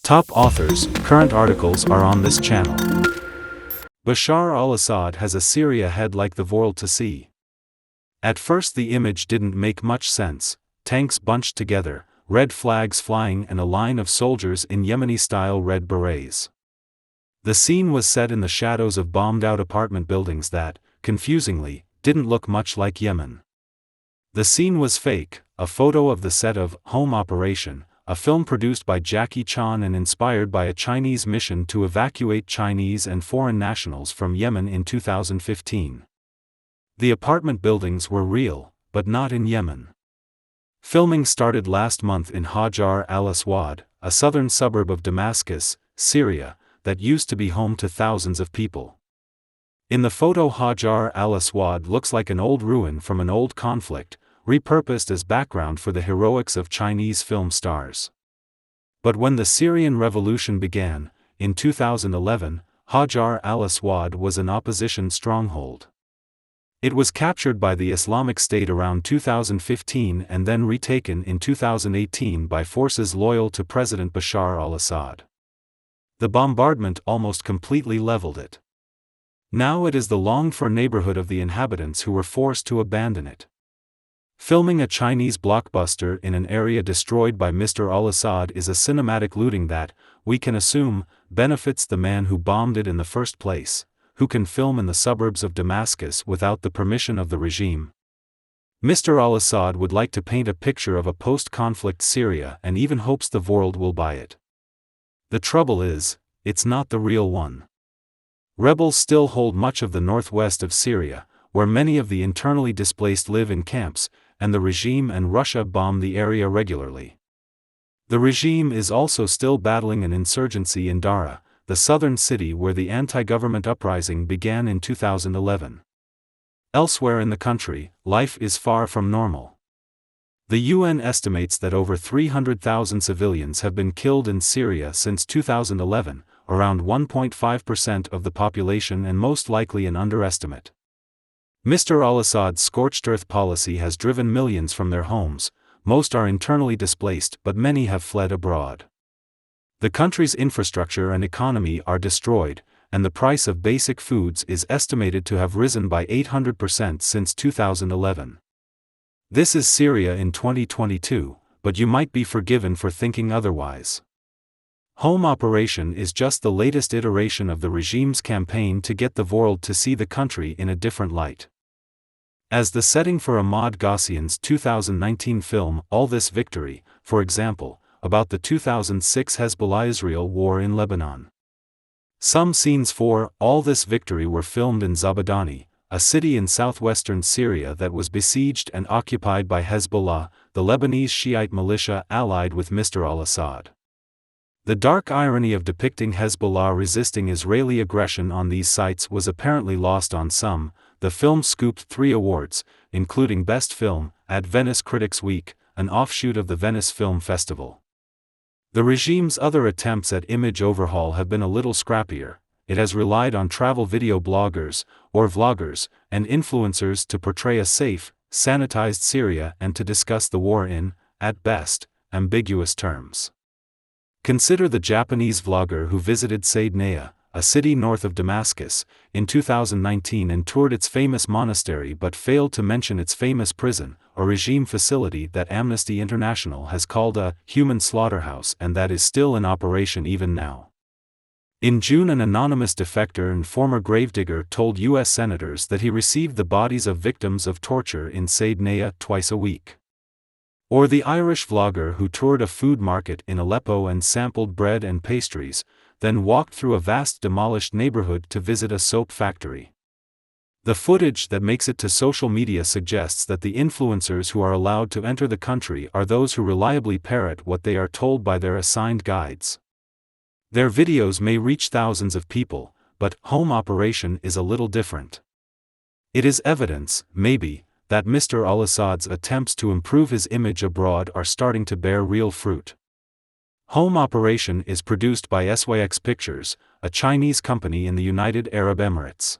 Top authors, current articles are on this channel. Bashar al-Assad has a Syria head like the world to see. At first the image didn't make much sense: tanks bunched together, red flags flying and a line of soldiers in Yemeni-style red berets. The scene was set in the shadows of bombed-out apartment buildings that, confusingly, didn't look much like Yemen. The scene was fake, a photo of the set of Home Operation, a film produced by Jackie Chan and inspired by a Chinese mission to evacuate Chinese and foreign nationals from Yemen in 2015. The apartment buildings were real, but not in Yemen. Filming started last month in Hajar, al-Aswad, a southern suburb of Damascus, Syria, that used to be home to thousands of people. In the photo, Hajar al-Aswad looks like an old ruin from an old conflict, repurposed as background for the heroics of Chinese film stars. But when the Syrian revolution began, in 2011, Hajar al-Aswad was an opposition stronghold. It was captured by the Islamic State around 2015 and then retaken in 2018 by forces loyal to President Bashar al-Assad. The bombardment almost completely leveled it. Now it is the longed-for neighborhood of the inhabitants who were forced to abandon it. Filming a Chinese blockbuster in an area destroyed by Mr. al-Assad is a cinematic looting that, we can assume, benefits the man who bombed it in the first place, who can film in the suburbs of Damascus without the permission of the regime. Mr. al-Assad would like to paint a picture of a post-conflict Syria and even hopes the world will buy it. The trouble is, it's not the real one. Rebels still hold much of the northwest of Syria, where many of the internally displaced live in camps, and the regime and Russia bomb the area regularly. The regime is also still battling an insurgency in Daraa, the southern city where the anti-government uprising began in 2011. Elsewhere in the country, life is far from normal. The UN estimates that over 300,000 civilians have been killed in Syria since 2011, around 1.5% of the population, and most likely an underestimate. Mr. al-Assad's scorched earth policy has driven millions from their homes. Most are internally displaced, but many have fled abroad. The country's infrastructure and economy are destroyed, and the price of basic foods is estimated to have risen by 800% since 2011. This is Syria in 2022, but you might be forgiven for thinking otherwise. Home Operation is just the latest iteration of the regime's campaign to get the world to see the country in a different light. As the setting for Ahmad Ghassian's 2019 film All This Victory, for example, about the 2006 Hezbollah-Israel war in Lebanon. Some scenes for All This Victory were filmed in Zabadani, a city in southwestern Syria that was besieged and occupied by Hezbollah, the Lebanese Shiite militia allied with Mr. al-Assad. The dark irony of depicting Hezbollah resisting Israeli aggression on these sites was apparently lost on some. The film scooped 3 awards, including Best Film, at Venice Critics Week, an offshoot of the Venice Film Festival. The regime's other attempts at image overhaul have been a little scrappier. It has relied on travel video bloggers, or vloggers, and influencers to portray a safe, sanitized Syria and to discuss the war in, at best, ambiguous terms. Consider the Japanese vlogger who visited Sayidnaya, a city north of Damascus, in 2019 and toured its famous monastery but failed to mention its famous prison, a regime facility that Amnesty International has called a human slaughterhouse and that is still in operation even now. In June, an anonymous defector and former gravedigger told U.S. senators that he received the bodies of victims of torture in Sayidnaya twice a week. Or the Irish vlogger who toured a food market in Aleppo and sampled bread and pastries, then walked through a vast demolished neighborhood to visit a soap factory. The footage that makes it to social media suggests that the influencers who are allowed to enter the country are those who reliably parrot what they are told by their assigned guides. Their videos may reach thousands of people, but Home Operation is a little different. It is evidence, maybe, that Mr. al-Assad's attempts to improve his image abroad are starting to bear real fruit. Home Operation is produced by SYX Pictures, a Chinese company in the United Arab Emirates.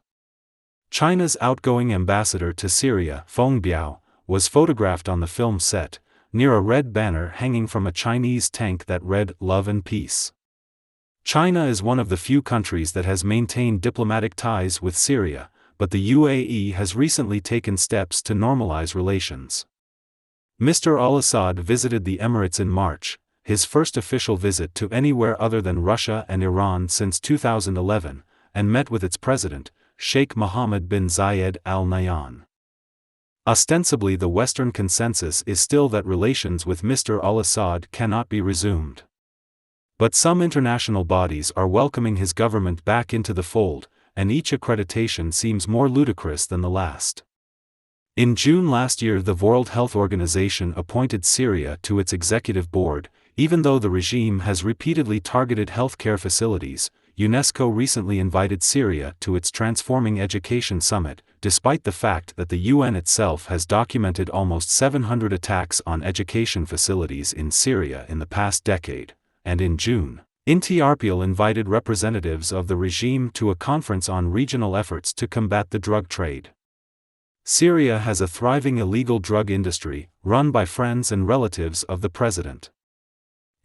China's outgoing ambassador to Syria, Feng Biao, was photographed on the film set, near a red banner hanging from a Chinese tank that read "Love and Peace." China is one of the few countries that has maintained diplomatic ties with Syria, but the UAE has recently taken steps to normalize relations. Mr. al-Assad visited the Emirates in March, his first official visit to anywhere other than Russia and Iran since 2011, and met with its president, Sheikh Mohammed bin Zayed Al Nahyan. Ostensibly, the Western consensus is still that relations with Mr. al-Assad cannot be resumed. But some international bodies are welcoming his government back into the fold, and each accreditation seems more ludicrous than the last. In June last year, the World Health Organization appointed Syria to its executive board. Even though the regime has repeatedly targeted healthcare facilities, UNESCO recently invited Syria to its Transforming Education Summit, despite the fact that the UN itself has documented almost 700 attacks on education facilities in Syria in the past decade. And in June, Inti Arpil invited representatives of the regime to a conference on regional efforts to combat the drug trade. Syria has a thriving illegal drug industry, run by friends and relatives of the president.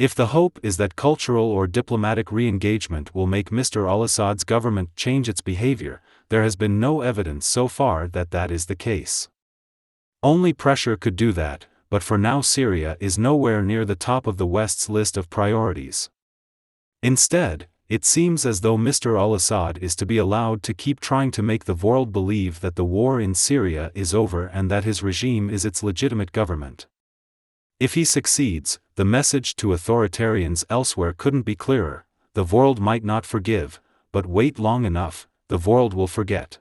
If the hope is that cultural or diplomatic re-engagement will make Mr. al-Assad's government change its behavior, there has been no evidence so far that that is the case. Only pressure could do that, but for now Syria is nowhere near the top of the West's list of priorities. Instead, it seems as though Mr. al-Assad is to be allowed to keep trying to make the world believe that the war in Syria is over and that his regime is its legitimate government. If he succeeds, the message to authoritarians elsewhere couldn't be clearer: the world might not forgive, but wait long enough, the world will forget.